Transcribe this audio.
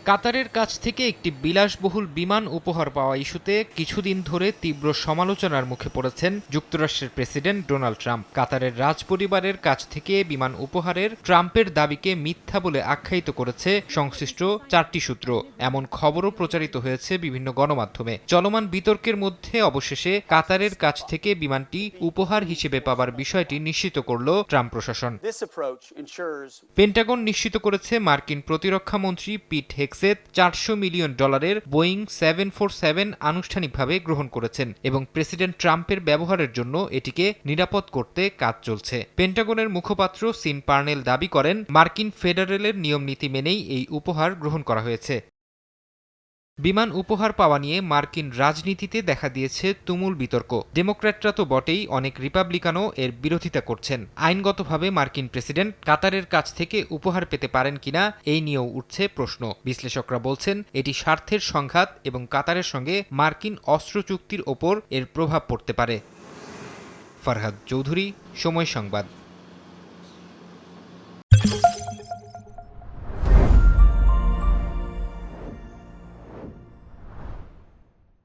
কাতারের কাছ থেকে একটি বিলাসবহুল বিমান উপহার পাওয়া ইস্যুতে কিছুদিন ধরে তীব্র সমালোচনার মুখে পড়েছেন যুক্তরাষ্ট্রের প্রেসিডেন্ট ডোনাল্ড ট্রাম্প। কাতারের রাজপরিবারের কাছ থেকে বিমান উপহারের ট্রাম্পের দাবিকে মিথ্যা বলে আখ্যায়িত করেছে সংশ্লিষ্ট 4টি সূত্র। এমন খবরও প্রচারিত হয়েছে বিভিন্ন গণমাধ্যমে। চলমান বিতর্কের মধ্যে অবশেষে কাতারের কাছ থেকে বিমানটি উপহার হিসেবে পাবার বিষয়টি নিশ্চিত করল ট্রাম্প প্রশাসন। পেন্টাগন নিশ্চিত করেছে মার্কিন প্রতিরক্ষা মন্ত্রী পিট হেগসেথ $400 মিলিয়ন বোয়িং 747 আনুষ্ঠানিকভাবে গ্রহণ করেছেন এবং প্রেসিডেন্ট ট্রাম্পের ব্যবহারের জন্য এটিকে নিরাপদ করতে কাজ চলছে। পেন্টাগনের মুখপাত্র সিন পার্নেল দাবি করেন, মার্কিন ফেডারেলের নিয়ম নীতি মেনেই এই উপহার গ্রহণ করা হয়েছে। বিমান উপহার পাওয়া নিয়ে মার্কিন রাজনীতিতে দেখা দিয়েছে তুমুল বিতর্ক। ডেমোক্র্যাটরা তো বটেই, অনেক রিপাবলিকানও এর বিরোধিতা করছেন। আইনগতভাবে মার্কিন প্রেসিডেন্ট কাতারের কাছ থেকে উপহার পেতে পারেন কিনা এই নিয়েও উঠছে প্রশ্ন। বিশ্লেষকরা বলছেন, এটি স্বার্থের সংঘাত এবং কাতারের সঙ্গে মার্কিন অস্ত্র চুক্তির ওপর এর প্রভাব পড়তে পারে। ফারহাদ চৌধুরী, সময় সংবাদ।